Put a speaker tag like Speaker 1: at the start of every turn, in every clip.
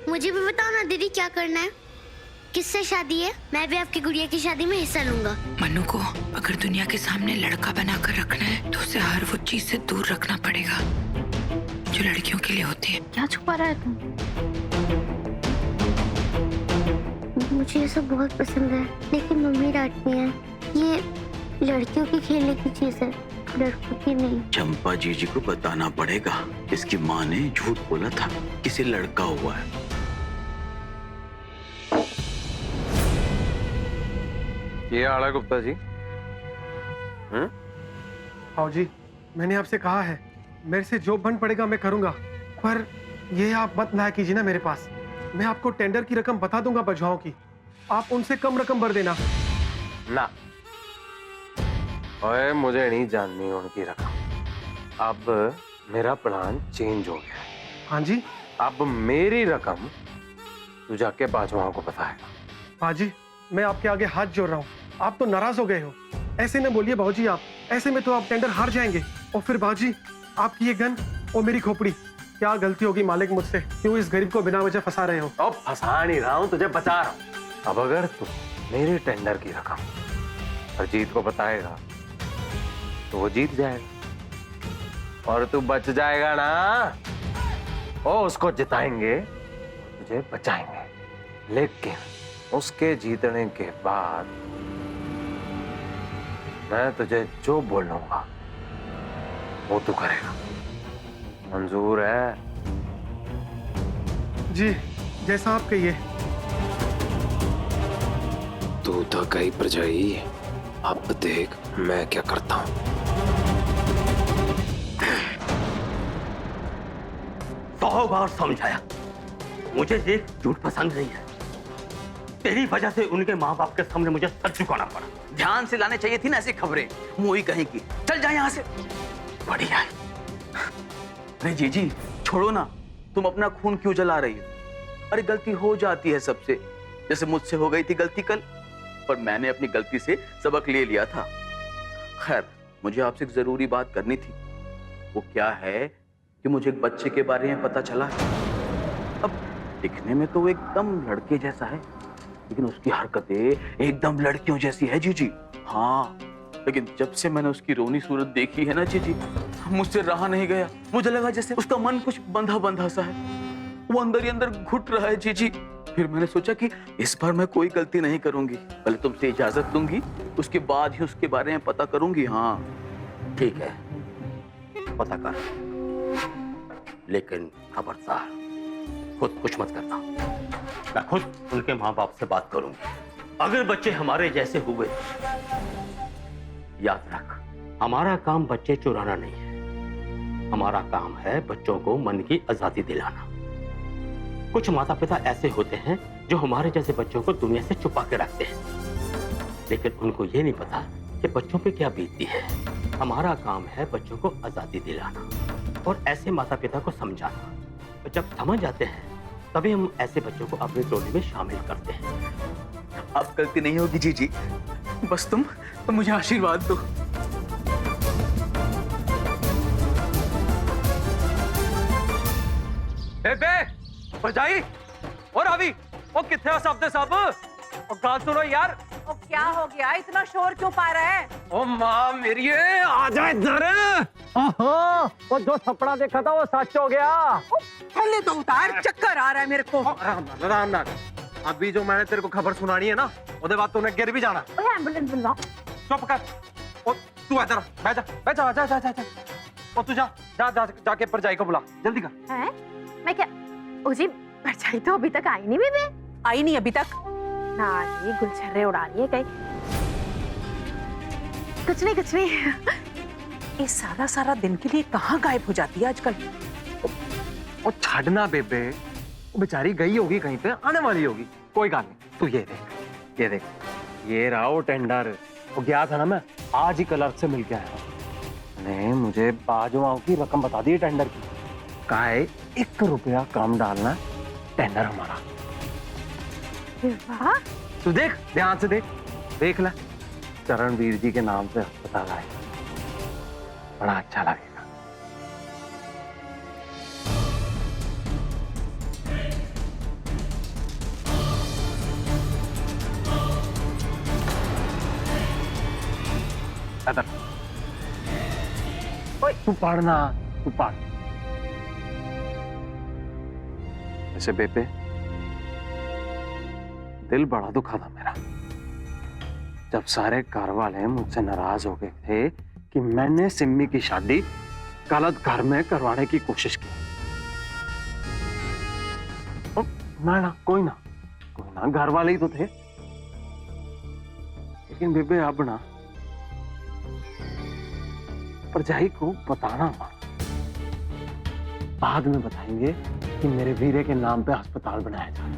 Speaker 1: मुझे भी बताओ ना दीदी, क्या करना है? किससे शादी है? मैं भी आपकी गुड़िया की शादी में हिस्सा लूंगा।
Speaker 2: मनु को अगर दुनिया के सामने लड़का बनाकर रखना है तो उसे हर वो चीज से दूर रखना पड़ेगा जो लड़कियों के लिए होती है।
Speaker 3: क्या छुपा रहा है तुम?
Speaker 1: मुझे ये सब बहुत पसंद है, लेकिन मम्मी डांटती है। ये लड़कियों की खेलने की चीज है, लड़कों की नहीं।
Speaker 4: चंपा जीजी को बताना पड़ेगा। इसकी माँ ने झूठ बोला था, किसी लड़का हुआ है।
Speaker 5: ये आला गुप्ता जी।
Speaker 6: आओ जी, मैंने आपसे कहा है मेरे से जो बन पड़ेगा मैं करूंगा, पर ये आप मत लाया कीजिए ना मेरे पास। मैं आपको टेंडर की रकम बता दूंगा बजवाओं की, आप उनसे कम रकम भर देना।
Speaker 5: ना, ओए मुझे नहीं जाननी उनकी रकम। अब मेरा प्लान चेंज हो गया है।
Speaker 6: हाँ जी।
Speaker 5: अब मेरी रकम तू जाके बाजवाओं को बताएगा।
Speaker 6: बाजी, मैं आपके आगे हाथ जोड़ रहा हूँ, आप तो नाराज हो गए हो। ऐसे न बोलिए बाबूजी, आप ऐसे में तो आप टेंडर हार जाएंगे। और फिर बाजी, आपकी ये गन और मेरी खोपड़ी, क्या गलती होगी मालिक मुझसे? क्यों इस गरीब को बिना वजह फंसा रहे हो?
Speaker 5: अब फंसा नहीं रहा हूँ, तुझे बचा रहा हूँ। अब अगर तू मेरे टेंडर की रकम अजीत को बताएगा तो वो जीत जाएगा और तू बच जाएगा ना। ओ उसको जिताएंगे, तुझे बचाएंगे, लेकिन उसके जीतने के बाद मैं तुझे जो बोलूंगा वो तू करेगा। मंजूर है?
Speaker 6: जी, जैसा आप कहिए।
Speaker 4: तू तो कई प्रजाई, अब देख मैं क्या करता हूँ।
Speaker 7: 100 बार समझाया, मुझे ये झूठ पसंद नहीं है। तेरी वजह से उनके माँ बाप के सामने मुझे सच झुकाना पड़ा।
Speaker 8: ध्यान से लाने चाहिए थी ना ऐसी खबरें, मुई कहीं की। चल जा यहाँ से।
Speaker 7: बढ़िया है।
Speaker 8: अरे जीजी छोड़ो ना, तुम अपना खून क्यों जला रही हो? अरे गलती हो जाती है सबसे, जैसे मुझसे हो गई थी गलती कल, पर मैंने अपनी गलती से सबक ले लिया था। खैर, मुझे आपसे एक जरूरी बात करनी थी। वो क्या है कि मुझे एक बच्चे के बारे में पता चला है। अब दिखने में तो वो एकदम लड़के जैसा है, लेकिन उसकी हरकतें एकदम लड़कियों जैसी है जीजी। हाँ, लेकिन जब से मैंने उसकी रोनी सूरत देखी है ना जीजी, मुझसे रहा नहीं गया। मुझे लगा जैसे उसका मन कुछ बंधा बंधा सा है, वो अंदर ही अंदर घुट रहा है जीजी। फिर मैंने सोचा कि इस बार मैं कोई गलती नहीं करूंगी, पहले तुमसे इजाजत लूंगी, उसके बाद ही उसके बारे में पता करूंगी। हाँ
Speaker 7: ठीक है, पता कर, लेकिन खबरदार खुद कुछ मत करना। मैं खुद उनके माँ बाप से बात करूंगी। अगर बच्चे हमारे जैसे हुए, याद रख, हमारा काम बच्चे चुराना नहीं है, हमारा काम है बच्चों को मन की आजादी दिलाना। कुछ माता पिता ऐसे होते हैं जो हमारे जैसे बच्चों को दुनिया से छुपा के रखते हैं, लेकिन उनको ये नहीं पता कि बच्चों पे क्या बीतती है। हमारा काम है बच्चों को आजादी दिलाना और ऐसे माता पिता को समझाना। और जब समझ जाते हैं तभी हम ऐसे बच्चों को अपनी टोली में शामिल करते हैं।
Speaker 8: अब गलती नहीं होगी जीजी, बस तुम मुझे आशीर्वाद दो।
Speaker 5: भरजाई और अभी वो किथे हो सब दे सब? और गाल सुनो यार।
Speaker 9: ओ क्या हो गया, इतना शोर क्यों पा रहा है?
Speaker 5: ओ माँ मेरी, आ जा इधर। ओहो, वो जो सपना देखा था वो सच हो गया।
Speaker 9: पहले तो उतार, चक्कर आ रहा है मेरे को।
Speaker 5: राम नाथ, अभी जो मैंने तेरे को खबर सुनानी है ना, उसके बाद तूने गिर भी जाना।
Speaker 9: एम्बुलेंस बुलाओ।
Speaker 5: चुप कर। ओ तू इधर बैठ जा, बैठ जा, जा जा जा जा। ओ तू जा जा जा जाके भरजाई को बुला, जल्दी कर।
Speaker 3: हैं? मैं क्या? ओ जी, परछाई तो अभी तक आई नहीं बेबे।
Speaker 9: आई नहीं अभी तक?
Speaker 3: ना जी, गुलछर्रे उड़ा रही है कहीं। कुछ नहीं कुछ नहीं।
Speaker 9: ये सारा सारा दिन के लिए कहाँ गायब हो जाती है आजकल?
Speaker 5: ओ छाड़ना बेबे, वो बेचारी गई होगी कहीं पे, आने वाली होगी। कोई बात नहीं, तू ये देख, ये देख, ये रहा वो टेंडर। वो गया था ना, मैं आज ही क्लर्क से मिल के आया। ने मुझे बाजवाओं की रकम बता दी टेंडर की। कहा है 1 रुपया कम डालना, टेंडर हमारा।
Speaker 3: वाह,
Speaker 5: तू देख, ध्यान से देख, देख ले, चरणवीर जी के नाम से अस्पताल आए, बड़ा अच्छा लगेगा। इधर तू पढ़ना, तू पढ़। ऐसे बेबे दिल बड़ा दुखा था मेरा जब सारे घर वाले मुझसे नाराज हो गए थे कि मैंने सिम्मी की शादी गलत घर में करवाने की कोशिश की। ना कोई ना घर वाले ही तो थे। लेकिन बेबे अब ना परजाई को बताना मत। बाद में बताएंगे कि मेरे वीरे के नाम पे अस्पताल बनाया जाए।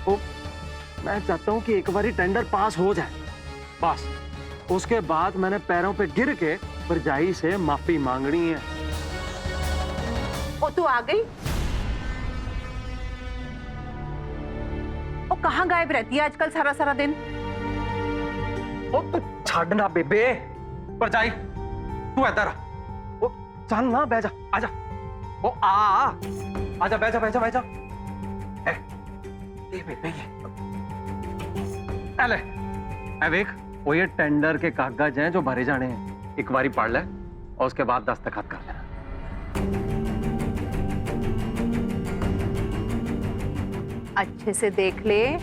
Speaker 5: तो मैं चाहता हूं कि एक बार टेंडर पास हो जाए, बस उसके बाद मैंने पैरों पे गिर के परजाई से माफी मांगनी है।
Speaker 9: ओ तू आ गई? ओ कहाँ गायब रहती है आजकल सारा सारा दिन?
Speaker 5: ओ तू छाड़ना बेबे, परजाई तू इधर आ। ओ चल ना, बैठ जा, आजा। ओ आजा, बैठ जा। ए बेबे ये ले, देख वो ये टेंडर के कागज हैं जो भरे जाने हैं, एक बारी पढ़ ले और उसके बाद दस्तखत कर लेना।
Speaker 9: अच्छे से देख ले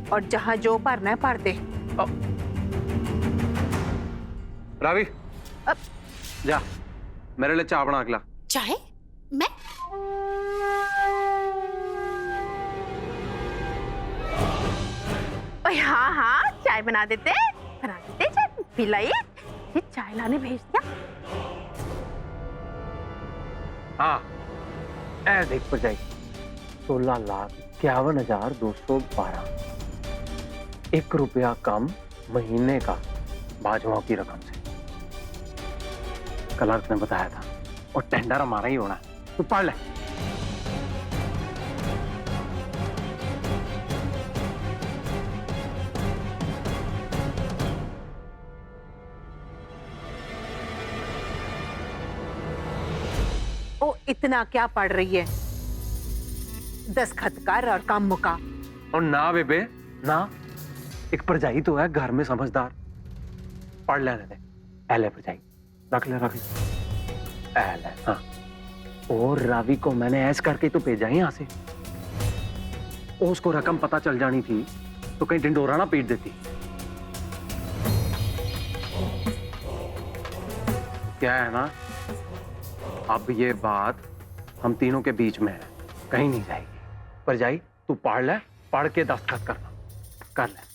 Speaker 9: और जहां जो भरना है भर दे।
Speaker 5: रावी जा मेरे लिए चाय बना के ला।
Speaker 2: चाहे मैं
Speaker 3: हाँ चाय बना देते चाय पिलाई। ये चाय लाने भेज दिया।
Speaker 5: हाँ ऐ देख परजाई 16,51,212, 1 रुपया कम महीने का बाजुओं की रकम से। क्लर्क ने बताया था और टेंडर हमारा ही होना है, तो पढ़ ले।
Speaker 9: ओ इतना क्या पढ़ रही है? दस्तखत कर और काम मुका।
Speaker 5: और ना बेबे ना, एक परजाई तो है घर में समझदार, पढ़ लेने दे। एले परजाई रख ले। एले हाँ। और रावी को मैंने ऐस करके तो भेजा ही यहाँ से। उसको रकम पता चल जानी थी तो कहीं ढिंडोरा ना पीट देती। क्या है ना, अब ये बात हम तीनों के बीच में है, कहीं नहीं जाएगी। परजाई तू पढ़ ले, पढ़ के दस्तखत करना, कर ले।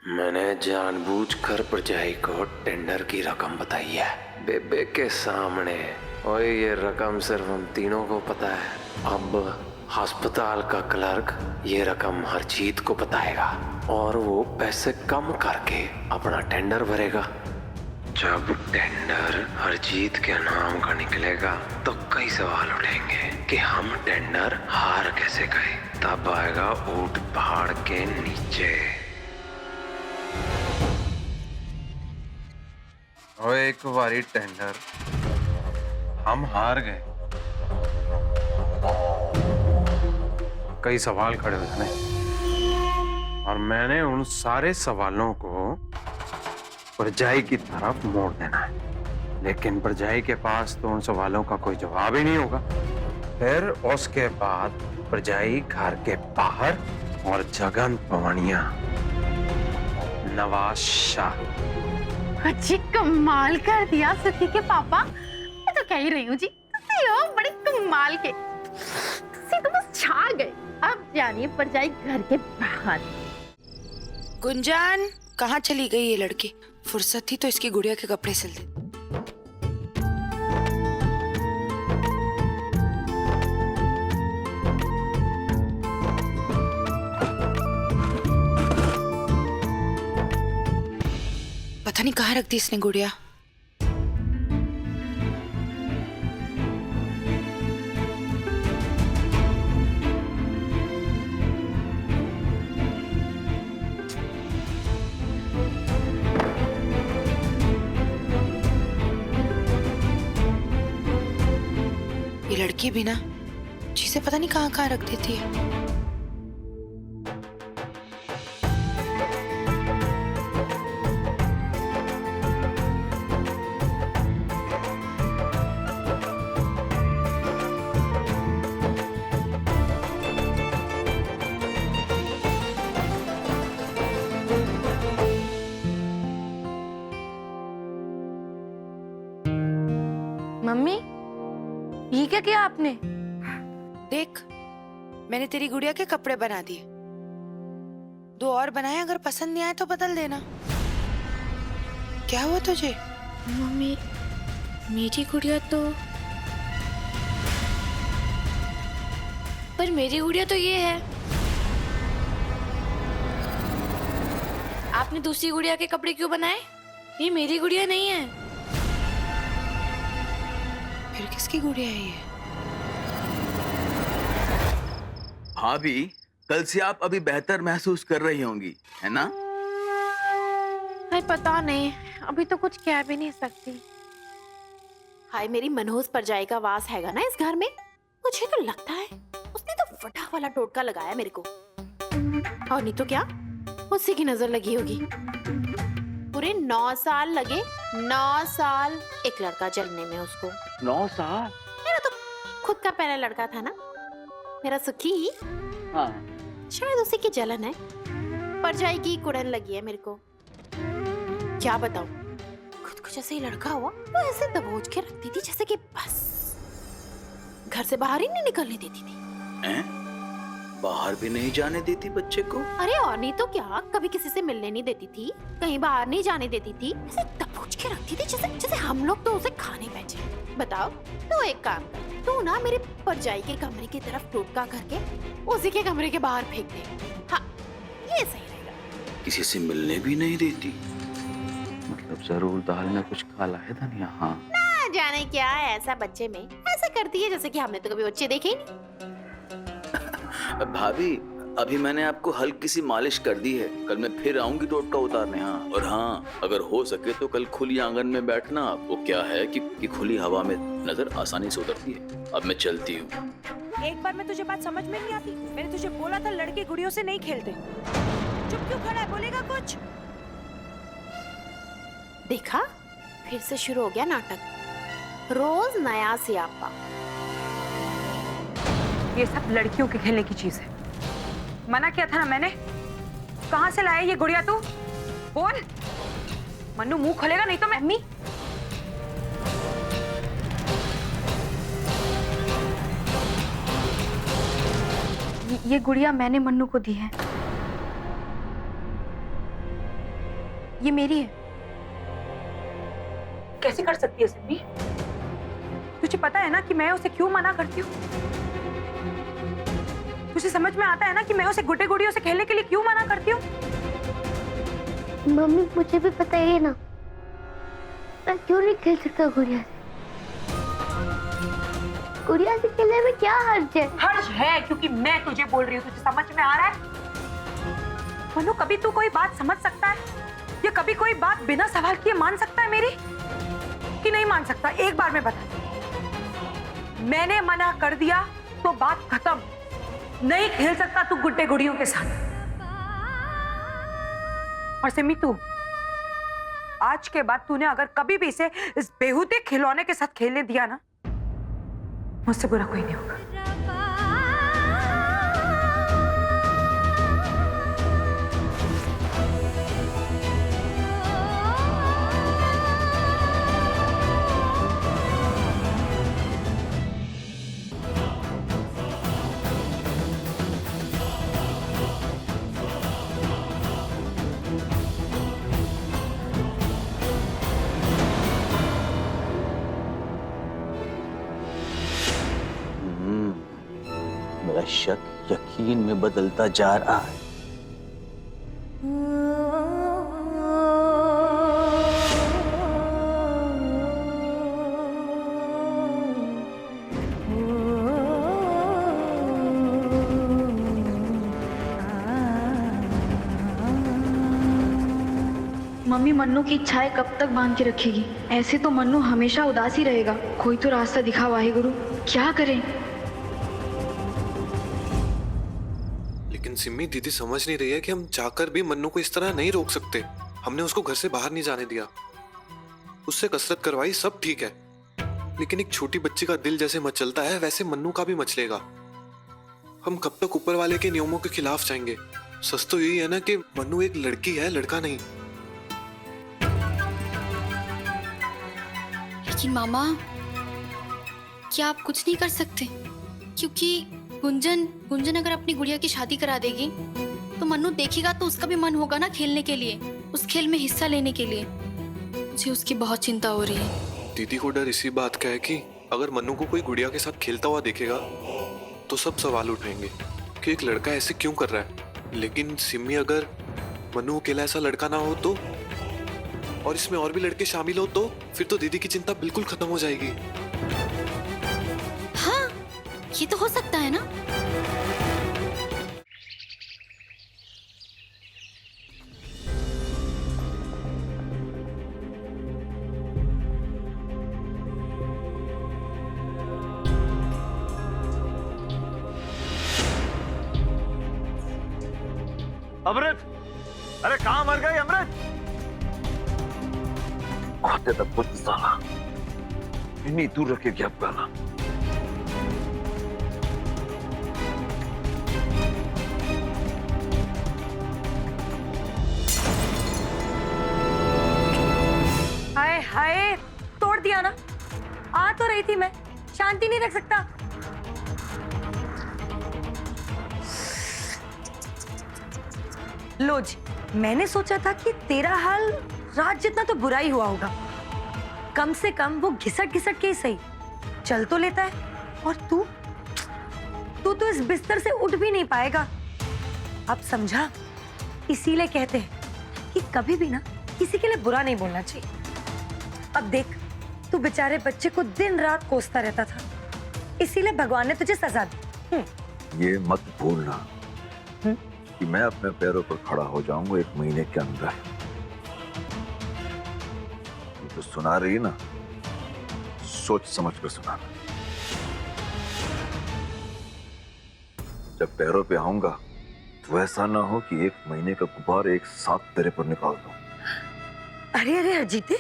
Speaker 10: मैंने जानबूझकर परजाई को टेंडर की रकम बताई है बेबे के सामने। और ये रकम सिर्फ हम तीनों को पता है। अब अस्पताल का क्लर्क ये रकम हरजीत को बताएगा और वो पैसे कम करके अपना टेंडर भरेगा। जब टेंडर हरजीत के नाम का निकलेगा तो कई सवाल उठेंगे कि हम टेंडर हार कैसे गए। तब आएगा ऊंट पहाड़ के नीचे।
Speaker 5: और एक बारी टेंडर हम हार गए, कई सवाल खड़े हो जाने और मैंने उन सारे सवालों को परजाई की तरफ मोड़ देना है। लेकिन परजाई के पास तो उन सवालों का कोई जवाब ही नहीं होगा। फिर उसके बाद परजाई घर के बाहर और जगन पवनिया नवाज शाह।
Speaker 3: अच्छी कमाल कर दिया सती के पापा। मैं तो कह ही रही हूँ जी, तुसी हो बड़े कमाल के। तुसी तो बस छा गए। अब जानिए परजाई घर के बाहर।
Speaker 2: गुंजान कहाँ चली गई ये लड़की? फुर्सत थी तो इसकी गुड़िया के कपड़े सिल दे। पता नहीं कहाँ रख दी इसने गुड़िया। ये लड़की भी ना चीजें पता नहीं कहाँ कहाँ रख देती है।
Speaker 3: मम्मी ये क्या किया आपने?
Speaker 2: देख, मैंने तेरी गुड़िया के कपड़े बना दिए। 2 और बनाए, अगर पसंद नहीं आए तो बदल देना। क्या हुआ तुझे?
Speaker 1: मम्मी मेरी गुड़िया तो, पर मेरी गुड़िया तो ये है। आपने दूसरी गुड़िया के कपड़े क्यों बनाए? ये मेरी गुड़िया नहीं है।
Speaker 2: फिर किसकी गुड़िया है ये?
Speaker 8: भाभी, कल से आप अभी बेहतर महसूस कर रही होंगी, है ना?
Speaker 3: हाय पता नहीं, अभी तो कुछ कह भी नहीं सकती।
Speaker 11: हाय मेरी मनोज पर जाएगा वास हैगा ना इस घर में। मुझे तो लगता है उसने तो फटा वाला टोटका लगाया मेरे को। और नहीं तो क्या, उसी की नजर लगी होगी। पूरे 9 साल लगे, 9 साल एक लड़का जलने में उसको।
Speaker 8: 9 साल?
Speaker 11: मेरा तो खुद का पहला लड़का था ना, मेरा सुखी।
Speaker 8: हाँ।
Speaker 11: शायद उसी की जलन है, पर जाएगी कुड़न लगी है मेरे को। क्या बताऊं, खुद को जैसे ही लड़का हुआ वो ऐसे दबोच के रखती थी जैसे कि बस घर से बाहर ही नहीं निकलने देती थी।
Speaker 8: बाहर भी नहीं जाने देती बच्चे को?
Speaker 11: अरे और नहीं तो क्या, कभी किसी से मिलने नहीं देती थी, कहीं बाहर नहीं जाने देती थी, ऐसे दबोच के रखती थी जैसे जैसे हम लोग तो उसे खाने बैठे। बताओ, तो एक काम कर, तू ना मेरे परजाई के कमरे की तरफ टोटका करके उसी के कमरे के बाहर फेंक दे। हाँ, ये सही रहेगा।
Speaker 4: किसी से मिलने भी नहीं देती? मतलब जरूर दाल में कुछ काला है धनिया। हाँ,
Speaker 11: ना जाने क्या है ऐसा बच्चे में, ऐसा करती है जैसे कि हमने तो कभी बच्चे देखे ही नहीं।
Speaker 8: भाभी, अभी मैंने आपको हल्की सी मालिश कर दी है। कल मैं फिर आऊंगी टोटका उतारने। हाँ, और हाँ, अगर हो सके तो कल खुली आंगन में बैठना। वो क्या है कि खुली हवा में नजर आसानी से उतरती है। अब मैं चलती हूँ।
Speaker 12: एक बार में तुझे बात समझ में नहीं आती? मैंने तुझे बोला था लड़के गुड़ियों से नहीं खेलते। चुप क्यों खड़ा है, बोलेगा कुछ?
Speaker 11: देखा, फिर से शुरू हो गया नाटक। रोज नया सियापा।
Speaker 12: ये सब लड़कियों के खेलने की चीज है। मना किया था ना मैंने। कहाँ से लाया ये गुड़िया तू? बोल। मन्नू मुंह खोलेगा नहीं तो मैं। मम्मी,
Speaker 3: ये गुड़िया मैंने मन्नू को दी है। ये मेरी है।
Speaker 12: कैसे कर सकती है सिम्मी? तुझे पता है ना कि मैं उसे क्यों मना करती हूँ? तुझे समझ में आता है ना कि मैं उसे गुड्डे गुड़ियों से खेलने के लिए क्यों मना करती हूँ?
Speaker 1: मम्मी मुझे भी पता है ना, मैं क्यों नहीं खेल सकता गुड़िया से। गुड़िया से खेलने में क्या हर्ज है?
Speaker 12: हर्ज है क्योंकि मैं तुझे बोल रही हूँ। तुझे समझ में आ रहा है? मनु, कभी तू कोई बात समझ सकता है या कभी कोई बात बिना सवाल किए मान सकता है मेरी, कि नहीं मान सकता? एक बार में बता। मैंने मना कर दिया तो बात खत्म। नहीं खेल सकता तू गुड्डे गुड़ियों के साथ। और सिमी, तू आज के बाद तूने अगर कभी भी इसे इस बेहूदे खिलौने के साथ खेलने दिया ना, मुझसे बुरा कोई नहीं होगा।
Speaker 8: मेरा शक यकीन में बदलता जा रहा है।
Speaker 13: मम्मी मन्नू की इच्छाएं कब तक बांध के रखेगी? ऐसे तो मन्नू हमेशा उदास ही रहेगा। कोई तो रास्ता दिखा वाहेगुरु, क्या करें?
Speaker 14: लेकिन सिम्मी, दीदी समझ नहीं रही है कि हम चाहकर भी मन्नू को इस तरह नहीं रोक सकते। हमने उसको घर से बाहर नहीं जाने दिया, उससे कसरत करवाई, सब ठीक है। लेकिन एक छोटी बच्ची का दिल जैसे मचलता है वैसे मन्नू का भी मचलेगा। हम कब तक ऊपर वाले के नियमों के खिलाफ जाएंगे? सच तो यही है ना कि मन्नू एक लड़की है, लड़का नहीं।
Speaker 13: लेकिन मामा, क्या आप कुछ नहीं कर सकते? क्योंकि गुंजन अगर अपनी गुड़िया की शादी करा देगी तो मन्नू देखेगा तो उसका भी मन होगा ना खेलने के लिए, उस खेल में हिस्सा लेने के लिए। मुझे उसकी बहुत चिंता हो रही है।
Speaker 14: दीदी को डर इसी बात का है कि अगर मन्नू को कोई गुड़िया के साथ खेलता हुआ देखेगा तो सब सवाल उठाएंगे कि एक लड़का ऐसे क्यों कर रहा है। लेकिन सिमी अगर मन्नू अकेला ऐसा लड़का ना हो तो, और इसमें और भी लड़के शामिल हो तो फिर तो दीदी की चिंता बिल्कुल खत्म हो जाएगी।
Speaker 13: हाँ, ये तो हो सकता है ना।
Speaker 4: अमृत, अरे कहाँ मर गई अमृत? खाते तब कुछ साला इन्हीं दूर रखे क्या गाना।
Speaker 12: हाय हाय, तोड़ दिया ना। आ तो रही थी मैं, शांति नहीं रख सकता। लो जी, मैंने सोचा था कि तेरा हाल रात जितना तो बुरा ही हुआ होगा। कम से कम वो घिसट घिसट के ही सही चल तो लेता है, और तू तो इस बिस्तर से उठ भी नहीं पाएगा। अब समझा? इसीलिए कहते हैं कि कभी भी ना किसी के लिए बुरा नहीं बोलना चाहिए। अब देख, तू बेचारे बच्चे को दिन रात कोसता रहता था, इसीलिए भगवान ने तुझे सजा दी।
Speaker 4: ये मत भूलना कि मैं अपने पैरों पर खड़ा हो जाऊंगा 1 महीने के अंदर। तो सुना रही ना, सोच समझ कर सुनाना। जब पैरों पे आऊंगा तो ऐसा ना हो कि 1 महीने का गुब्बार एक साथ तेरे पर निकाल दूं।
Speaker 12: अरे अरे हरजीते,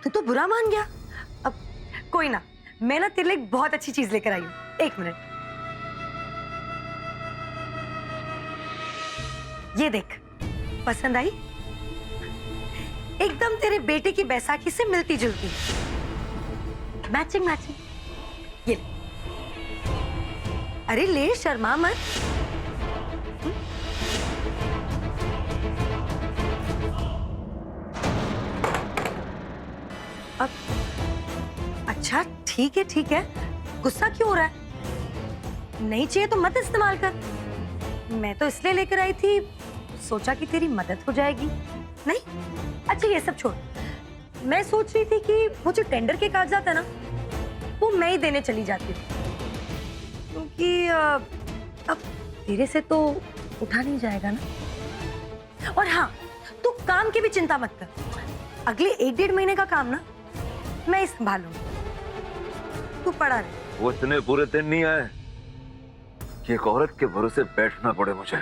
Speaker 12: तू तो बुरा मान गया। अब कोई ना, मैं ना तेरे लिए एक बहुत अच्छी चीज लेकर आई हूँ। 1 मिनट, ये देख, पसंद आई? एकदम तेरे बेटे की बैसाखी से मिलती जुलती, मैचिंग मैचिंग। ये ले। अरे ले, शर्मा मत। अब अच्छा, ठीक है, गुस्सा क्यों हो रहा है? नहीं चाहिए तो मत इस्तेमाल कर। मैं तो इसलिए लेकर आई थी, सोचा कि तेरी मदद हो जाएगी। नहीं, अच्छा ये सब छोड़। मैं सोच रही थी कि वो जो टेंडर के कागजात है ना, वो मैं ही देने चली जाती हूँ, क्योंकि अब तेरे से तो उठा नहीं जाएगा ना। और हाँ, तू काम की भी चिंता मत कर। अगले 1-1.5 महीने का काम ना मैं ही संभालूंगी, तू पड़ा रहे।
Speaker 4: वो इतने बुरे दिन नहीं आए कि एक औरत के भरोसे बैठना पड़े मुझे।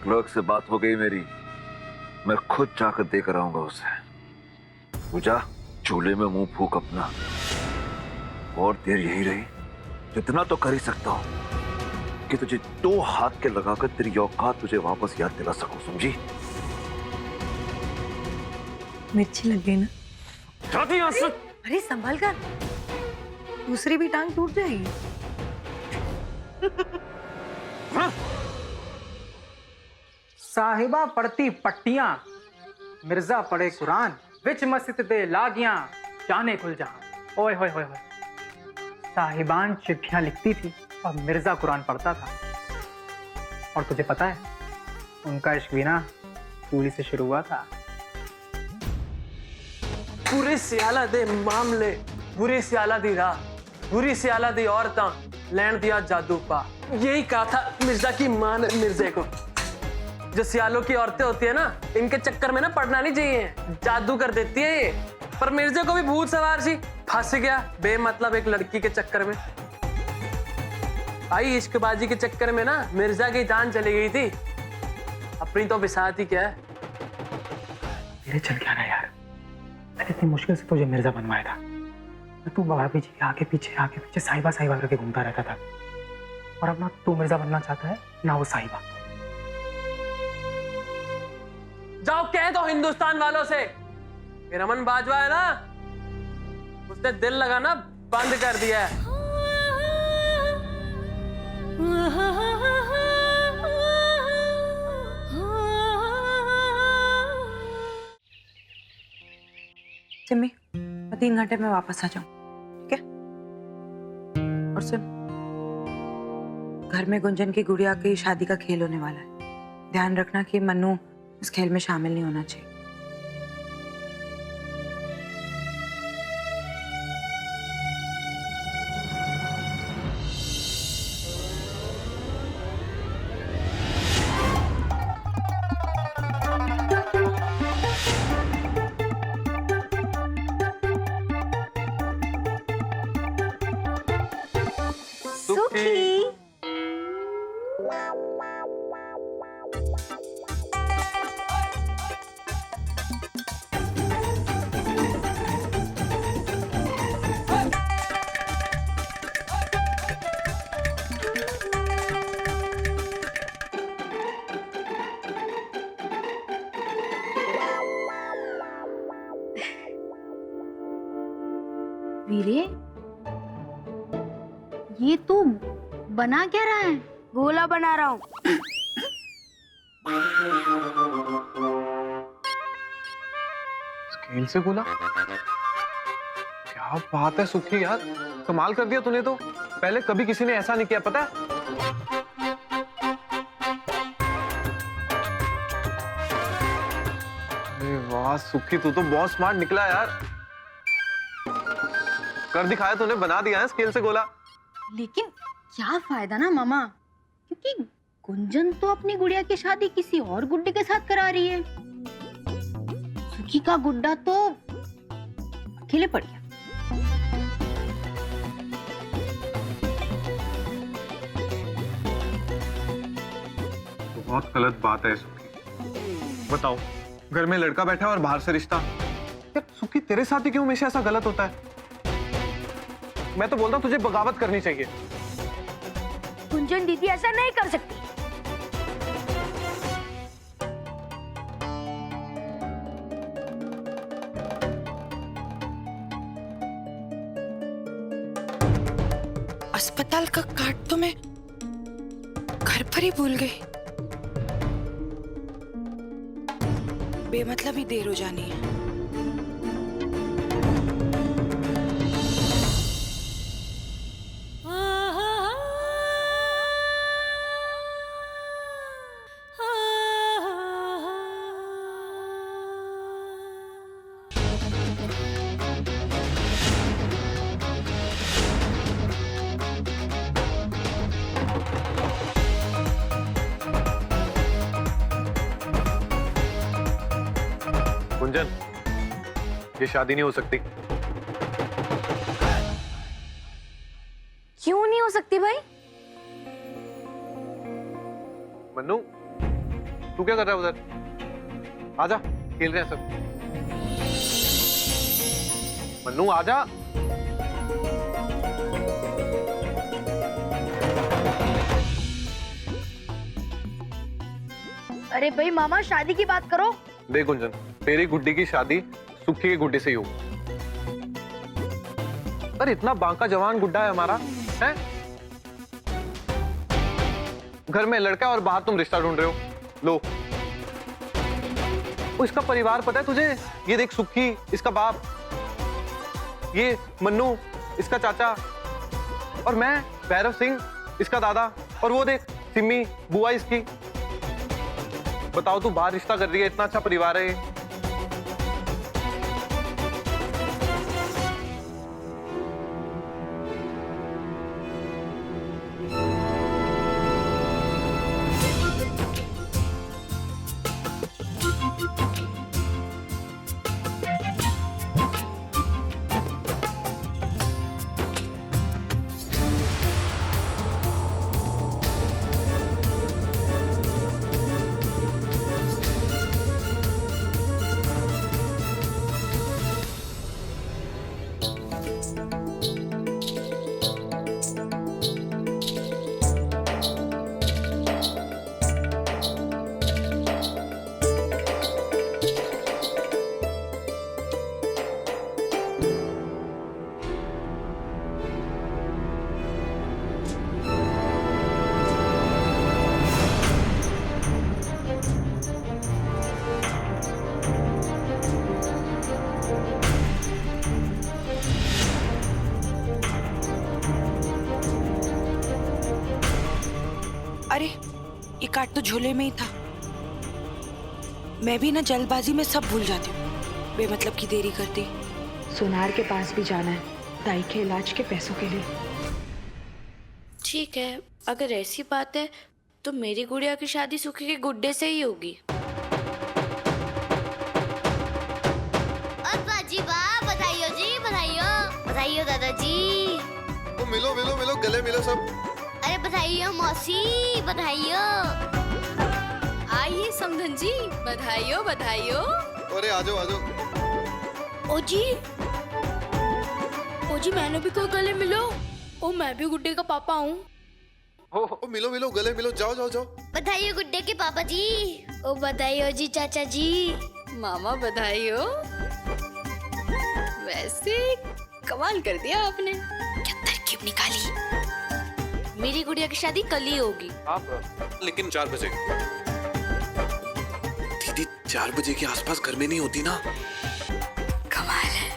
Speaker 4: क्लर्क से बात हो गई मेरी, मैं खुद जाकर देकर आऊंगा उसे। पूजा, चूल्हे में मुंह फूक अपना। और देर यही रही, जितना तो कर ही सकता हूं कि तुझे 2 हाथ के लगाकर तेरी औकात तुझे वापस याद दिला सकूं, समझी?
Speaker 12: मिर्ची लग गई ना? अरे संभाल कर, दूसरी भी टांग टूट जाएगी।
Speaker 15: साहिबा पढ़ती पट्टियां, मिर्जा पढ़े कुरान, विच मस्जिद दे लागियां, जाने खुल जहां। ओए होए होए होए। साहिबान चिट्ठियां लिखती थी और मिर्जा कुरान पढ़ता था। और तुझे पता है, उनका इश्क भी ना पूरी से शुरू हुआ था।
Speaker 16: पूरे सियाला दे मामले, बुरी सियाला दी राह, बुरी सियाला दी औरतां, लैंड दिया जादू पा। यही कहा था मिर्जा की मां ने मिर्जे को। जो सियालों की औरतें होती है ना, इनके चक्कर में ना पड़ना नहीं चाहिए, जादू कर देती है ये। पर मिर्जे को भी भूत सवार सी, फंस गया बेमतलब एक लड़की के चक्कर में। आई इश्कबाजी के चक्कर में ना मिर्जा की जान चली गई थी। अपनी तो बिसात ही क्या है।
Speaker 15: मेरे चल क्या ना यार, मैंने इतनी मुश्किल से तुझे मिर्जा बनवाया था। तू भाभी जी के आगे पीछे साहिबा करके घूमता रहता था। और अब ना तू मिर्जा बनना चाहता है, ना वो साहिबा।
Speaker 16: जाओ कह दो हिंदुस्तान वालों से, रमन बाजवा है ना, उसने दिल लगाना बंद कर दिया है।
Speaker 12: सिमी, मैं 3 घंटे में वापस आ जाऊं, ठीक है? और सुन, घर में गुंजन की गुड़िया की शादी का खेल होने वाला है। ध्यान रखना कि मन्नू इस खेल में शामिल नहीं होना चाहिए।
Speaker 1: वीरे, ये तू बना क्या रहा है? गोला बना रहा हूँ।
Speaker 5: स्केल से गोला? क्या बात है सुखी यार, कमाल कर दिया तूने तो। पहले कभी किसी ने ऐसा नहीं किया, पता है? अरे वाह सुखी, तू तो बहुत स्मार्ट निकला यार। कर दिखाया तूने, बना दिया है स्केल से गोला।
Speaker 1: लेकिन क्या फायदा ना मामा, क्योंकि गुंजन तो अपनी गुड़िया की शादी किसी और गुड्डे के साथ करा रही है। सुखी का गुड्डा तो अकेले पड़ गया।
Speaker 5: तो बहुत गलत बात है सुखी। बताओ, घर में लड़का बैठा है और बाहर से रिश्ता। यार सुखी, तेरे साथ ही क्यों हमेशा ऐसा गलत होता है? मैं तो बोलता हूँ तुझे बगावत करनी चाहिए।
Speaker 1: गुंजन दीदी ऐसा नहीं कर सकती।
Speaker 2: अस्पताल का कार्ड तो मैं घर पर ही भूल गई। बेमतलब ही देर हो जानी है।
Speaker 5: गुंजन, ये शादी नहीं हो सकती।
Speaker 1: क्यों नहीं हो सकती भाई?
Speaker 5: मन्नू, तू क्या कर रहा है उधर? आजा, खेल रहे हैं सब। मन्नू आजा।
Speaker 1: अरे भाई मामा, शादी की बात करो।
Speaker 5: देख गुंजन, तेरी गुड्डी की शादी सुखी के गुड्डे से ही होगी। पर इतना बांका जवान गुड्डा है हमारा, है? घर में लड़का और बाहर तुम रिश्ता ढूंढ रहे हो। लो, वो इसका परिवार पता है तुझे? ये देख सुखी, इसका बाप, ये मन्नू, इसका चाचा, और मैं भैरव सिंह, इसका दादा, और वो देख सिम्मी, बुआ इसकी। बताओ, तू बाहर रिश्ता कर रही है, इतना अच्छा परिवार है ये।
Speaker 2: अरे ये कार्ड तो झोले में ही था। मैं भी ना जल्दबाजी में सब भूल जाती हूँ, बेमतलब की देरी करती।
Speaker 17: सोनार के पास भी जाना है दाई के इलाज के पैसों के लिए।
Speaker 13: ठीक है, अगर ऐसी बात है तो मेरी गुड़िया की शादी सुखी के गुड्डे से ही होगी।
Speaker 18: बधाइयो जी, बधाइयो बधाइयो दादाजी।
Speaker 14: तो मिलो मिलो मिलो, गले मिलो सब।
Speaker 18: अरे बधाइयो मौसी, बधाइयो।
Speaker 13: आइए समधन जी, बधाइयो बधाइयो।
Speaker 14: अरे आ जाओ आ जाओ।
Speaker 13: ओ जी मैंने भी कोई गले मिलो। ओ मैं भी गुड्डे का पापा हूँ।
Speaker 14: ओ मिलो मिलो, गले मिलो, जाओ जाओ जाओ।
Speaker 18: बधाइयो गुड्डे के पापा जी। ओ बधाइयो जी चाचा जी।
Speaker 13: मामा बधाइयो। वैसे कमाल कर दिया आपने, क्या तरकीब निकाली। मेरी गुड़िया की शादी कल ही होगी।
Speaker 14: लेकिन 4 बजे। दीदी 4 बजे के आसपास घर में नहीं होती ना।
Speaker 13: कमाल है।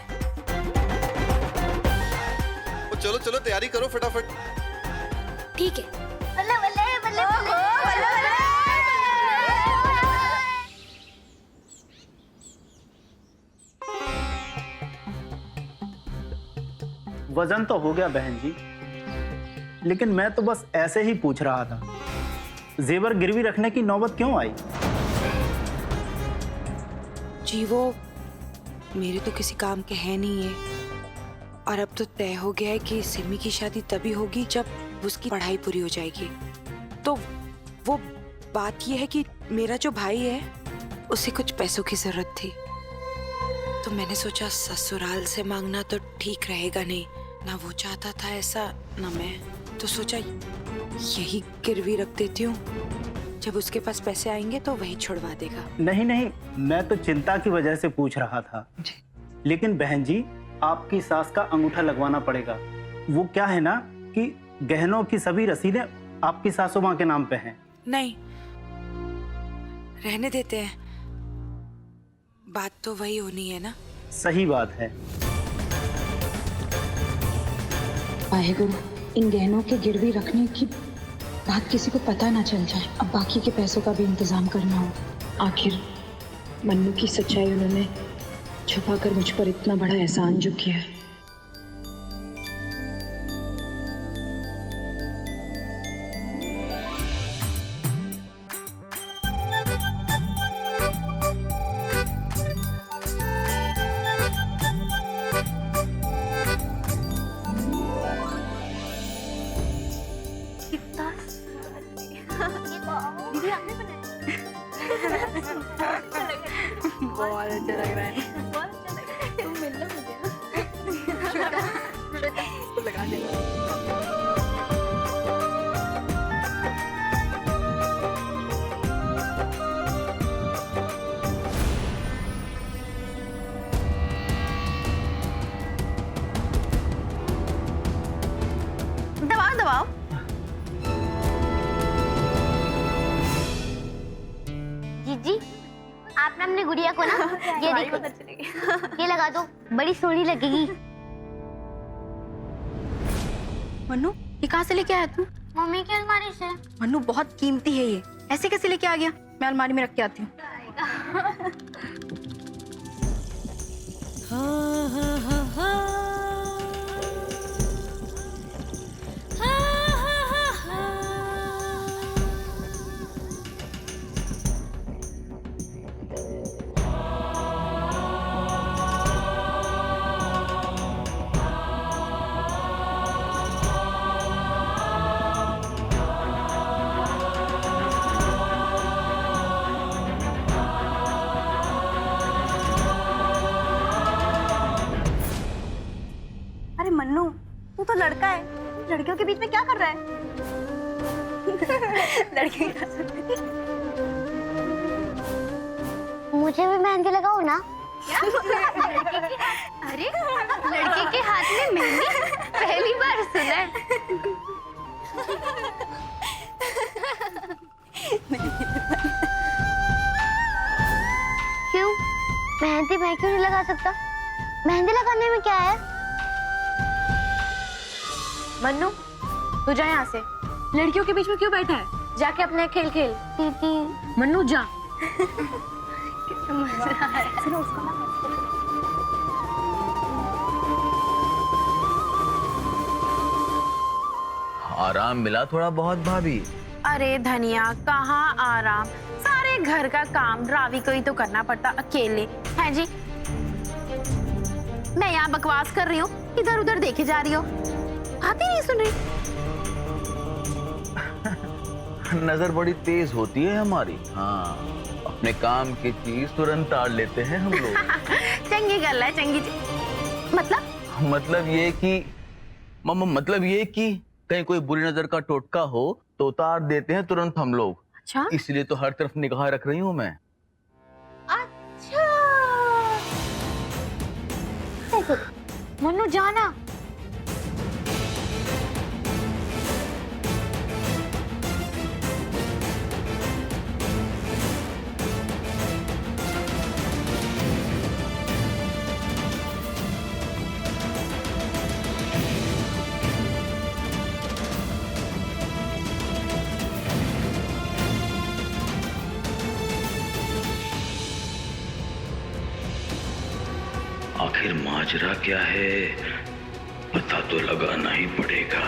Speaker 14: चलो चलो तैयारी करो फटाफट।
Speaker 18: ठीक है। बल्ले बल्ले बल्ले बल्ले।
Speaker 19: वजन तो हो गया बहन जी, लेकिन मैं तो बस ऐसे ही पूछ रहा था, जेवर गिरवी रखने की नौबत क्यों आई?
Speaker 2: जी वो मेरे तो किसी काम के है नहीं है, और अब तो तय हो गया है कि सिमी की शादी तभी होगी जब उसकी पढ़ाई पूरी हो जाएगी। तो वो बात ये है कि मेरा जो भाई है उसे कुछ पैसों की जरूरत थी, तो मैंने सोचा ससुराल से मांगना तो ठीक रहेगा नहीं, ना वो चाहता था ऐसा ना मैं, तो सोचा यही गिरवी रख देती हूँ, जब उसके पास पैसे आएंगे तो वही छुड़वा देगा।
Speaker 19: नहीं नहीं, मैं तो चिंता की वजह से पूछ रहा था। लेकिन बहन जी आपकी सास का अंगूठा लगवाना पड़ेगा। वो क्या है ना कि गहनों की सभी रसीदें आपकी सासू माँ के नाम पे हैं।
Speaker 2: नहीं, रहने देते हैं, बात तो वही होनी है ना।
Speaker 19: सही बात है।
Speaker 17: वाहेगुरु, इन गहनों के गिरवी रखने की बात किसी को पता ना चल जाए। अब बाकी के पैसों का भी इंतजाम करना हो। आखिर मन्नू की सच्चाई उन्होंने छुपा कर मुझ पर इतना बड़ा एहसान जो किया है।
Speaker 3: बहुत अच्छा लग रहा है। तुम मिलना मुझे। लगा देना।
Speaker 12: दबाओ दबाओ।
Speaker 18: जीजी आपने अपनी गुड़िया को ना ये देखो, ये लगा दो, बड़ी सोहनी लगेगी।
Speaker 3: मन्नू ये कहाँ से लेके आया तू?
Speaker 18: मम्मी की अलमारी से।
Speaker 3: मन्नू बहुत कीमती है ये, ऐसे कैसे लेके आ गया? मैं अलमारी में रख के आती हूँ।
Speaker 12: अरे मन्नू तू तो लड़का है, लड़कियों के बीच में क्या कर रहा है? लड़के कर सकते।
Speaker 18: मुझे भी मेहंदी लगाओ ना।
Speaker 1: अरे लड़के के हाथ में मेहंदी, पहली बार सुना है।
Speaker 18: क्यों? मेहंदी मैं क्यों नहीं लगा सकता? मेहंदी लगाने में क्या है?
Speaker 3: मन्नू तू जा यहाँ से, लड़कियों के बीच में क्यों बैठा है?
Speaker 11: जाके अपने खेल खेल।
Speaker 1: मन्नू जा।
Speaker 8: आराम मिला थोड़ा बहुत भाभी?
Speaker 11: अरे धनिया कहाँ आराम, सारे घर का काम रावी को ही तो करना पड़ता अकेले है जी। मैं यहाँ बकवास कर रही हूँ, इधर उधर देखे जा रही हो, बात ही नहीं सुन रही।
Speaker 8: नजर बड़ी तेज होती है हमारी। हाँ, अपने काम की चीज तुरंत ताड़ लेते हैं हम लोग।
Speaker 11: चंगी गल है, चंगी
Speaker 8: मतलब ये कि मतलब ये कि कहीं कोई बुरी नजर का टोटका हो तो उतार देते हैं तुरंत हम लोग।
Speaker 11: अच्छा,
Speaker 8: इसलिए तो हर तरफ निगाह रख रही हूँ मैं।
Speaker 11: अच्छा
Speaker 1: मन्नू जाना।
Speaker 10: आखिर माजरा क्या है, पता तो लगाना ही पड़ेगा।